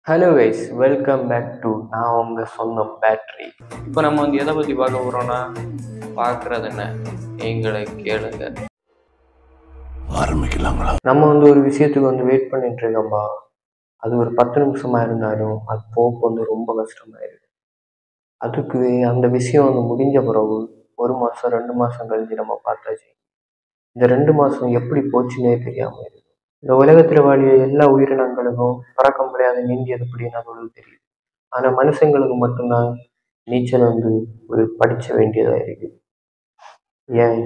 Hello guys, welcome back to நான் உங்கள் சொந்தம் பேட்ரி. இப்போ நம்ம எதை பற்றி பார்க்க போகிறோன்னா, பார்க்குறது என்ன எங்களை கேளுங்க, ஆரம்பிக்கலாங்களா. நம்ம ஒரு விஷயத்துக்கு வெயிட் பண்ணிட்டு இருக்கோம்பா. அது ஒரு 10 நிமிஷமாக இருந்தாலும் அது போக்கு ரொம்ப கஷ்டமாயிருக்கு. அதுக்கு அந்த விஷயம் முடிஞ்ச பிறகு 1 மாதம் 2 மாதம் கழிஞ்சு நம்ம பார்த்தாச்சு. இந்த 2 மாதம் எப்படி போச்சுன்னே தெரியாமல் இருக்கு. இந்த உலகத்தில் வாழிய எல்லா உயிரினங்களுக்கும் பறக்க முடியாத நீந்தியது அப்படின்னு அது தெரியும். ஆனால் மனுஷங்களுக்கு மட்டும்தான் நீச்சல் ஒரு படிச்ச வேண்டியதாக இருக்கு. ஏன்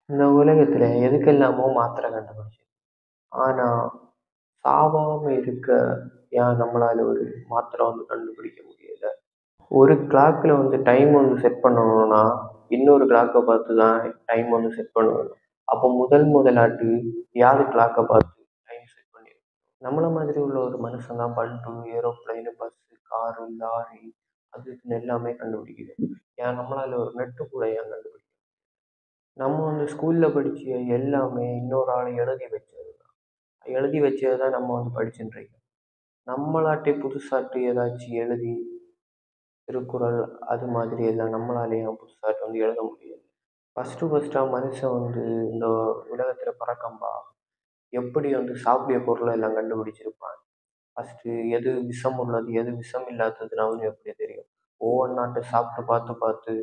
இந்த உலகத்தில் எதுக்கெல்லாமோ மாத்திரை கண்டுபிடிச்சு, ஆனால் சாவாம இருக்க ஏன் நம்மளால ஒரு மாத்திரை கண்டுபிடிக்க முடியல? ஒரு கிளாக்கில் டைம் செட் பண்ணணும்னா இன்னொரு கிளாக்கை பார்த்து தான் டைம் செட் பண்ணணும். அப்போ முதலாட்டு யாரு கிளாக்கை பார்த்து டைம் செட் பண்ணிடும்? நம்மள மாதிரி உள்ள ஒரு மனுஷன் தான் bulb, aeroplane, bus, car, lorry அதுக்குன்னு எல்லாமே கண்டுபிடிக்குது. ஏன் நம்மளால ஒரு நெட்டு கூட ஏன் கண்டுபிடிக்கும்? நம்ம ஸ்கூலில் படித்த எல்லாமே இன்னொரு ஆள் எழுதி வச்சது தான். எழுதி வச்சது தான் நம்ம படிச்சுட்டு இருக்கோம். நம்மளாட்டே புதுசாட்டு ஏதாச்சும் எழுதி திருக்குறள் அது மாதிரி எல்லாம் நம்மளாலேயே புதுசாட்டு எழுத முடியாது. ஃபஸ்ட்டாக மனுஷன் இந்த உலகத்தில் பறக்கம்பா எப்படி சாப்பிடிய பொருளை எல்லாம் கண்டுபிடிச்சிருப்பான். ஃபஸ்ட்டு எது விஷம் உள்ளது எது விஷம் இல்லாததுன்னு அவனுக்கு எப்படி தெரியும்? ஒவ்வொன்றாட்ட சாப்பிட்டு பார்த்து பார்த்து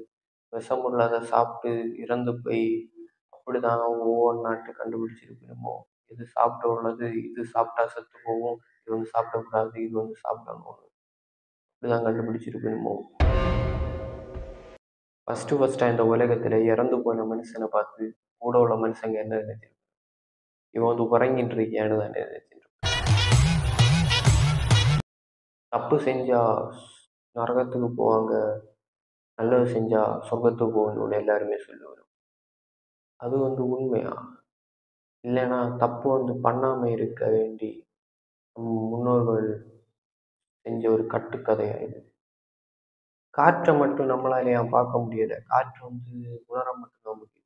விஷம் உள்ளதை சாப்பிட்டு இறந்து போய் அப்படிதான் ஒவ்வொன்றாட்டு கண்டுபிடிச்சிருக்கணுமோ, இது சாப்பிட உள்ளது, இது சாப்பிட்டா செத்து போகும், இது சாப்பிடக்கூடாது, இது சாப்பிடணும், இப்படிதான் கண்டுபிடிச்சிருக்கணுமோ. ஃபஸ்ட்டாக இந்த உலகத்தில் இறந்து போன மனுஷனை பார்த்து கூட உள்ள மனுஷங்க என்ன நினைச்சிருப்பாங்க? இவன் உறங்கிட்டு இருக்கியான்னு தான் நினைச்சிருப்பான். தப்பு செஞ்சா நரகத்துக்கு போவாங்க, நல்லது செஞ்சா சொர்க்கத்துக்கு போகணும்னு எல்லாருமே சொல்லுவாங்க. அது உண்மையா? இல்லைன்னா தப்பு பண்ணாம இருக்க வேண்டி முன்னோர்கள் செஞ்ச ஒரு கட்டுக்கதையா இது? காற்றை மட்டும் நம்மளால ஏன் பார்க்க முடியல? காற்று உணர மட்டும்தான் முடியுது.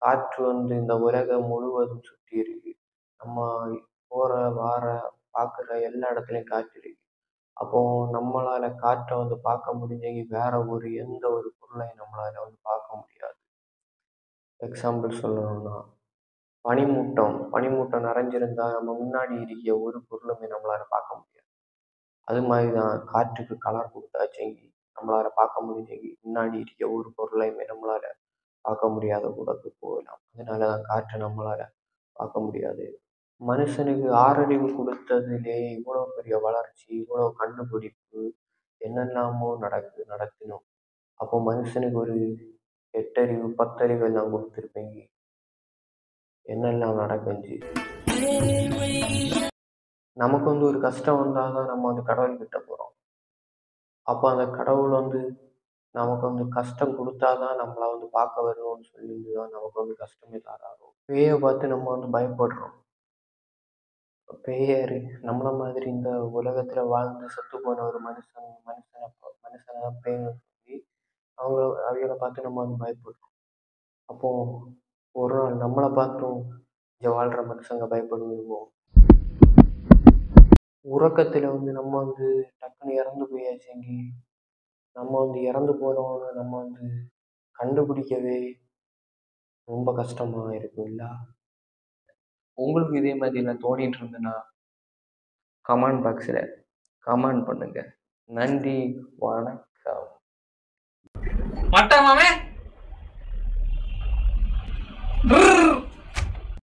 காற்று இந்த உலகம் முழுவதும் சுற்றி இருக்கு. நம்ம போற வார பார்க்குற எல்லா இடத்துலையும் காற்று இருக்கு. அப்போ நம்மளால காற்றை பார்க்க முடிஞ்சு வேற எந்த ஒரு பொருளையும் நம்மளால பார்க்க முடியாது. எக்ஸாம்பிள் சொல்லணும்னா பனிமூட்டம் நிறைஞ்சிருந்தா நம்ம முன்னாடி இருக்க ஒரு பொருளுமே நம்மளால பார்க்க முடியாது. அது மாதிரி தான் காற்றுக்கு கலர் கொடுத்தாச்செங்கி நம்மளால பார்க்க முடிஞ்செங்கி முன்னாடி இருக்க ஒரு பொருளையுமே நம்மளால பார்க்க முடியாத கூடக்கு போகலாம். அதனால தான் காற்றை நம்மளால பார்க்க முடியாது. மனுஷனுக்கு ஆறறிவு கொடுத்ததுலே இவ்வளோ பெரிய வளர்ச்சி, இவ்வளோ கண்டுபிடிப்பு என்னெல்லாமோ நடக்கணும். அப்போ மனுஷனுக்கு ஒரு 8 அறிவு 10 அறிவு எல்லாம் கொடுத்துருப்பீங்க. என்னெல்லாம் நடக்குஞ்சு? நமக்கு ஒரு கஷ்டம் வந்தால் தான் நம்ம கடவுள்கிட்ட போகிறோம். அப்போ அந்த கடவுள் நமக்கு கஷ்டம் கொடுத்தாதான் நம்மளை பார்க்க வரணும்னு சொல்லிட்டு தான் நமக்கு கஷ்டமே தராரோ. பேயை பார்த்து நம்ம பயப்படுறோம். பேயாரு நம்மள மாதிரி இந்த உலகத்துல வாழ்ந்து செத்து போன ஒரு மனுஷனை தான் பேய்னு சொல்லி அவங்கள பார்த்து நம்ம பயப்படுறோம். அப்போ ஒரு நாள் நம்மளை பார்த்தும் இங்க வாழ்ற மனுஷங்க பயப்படுவோமோ? உறக்கத்துல நம்ம டக்குன்னு இறந்து போயாச்சேங்கி நம்ம இறந்து போனவங்க நம்ம கண்டுபிடிக்கவே ரொம்ப கஷ்டமா இருக்குல்ல. உங்களுக்கு இதே மாதிரி எல்லாம் தோணிட்டு இருந்ததுன்னா கமெண்ட் பாக்ஸில் கமெண்ட் பண்ணுங்க. நன்றி, வணக்கம்.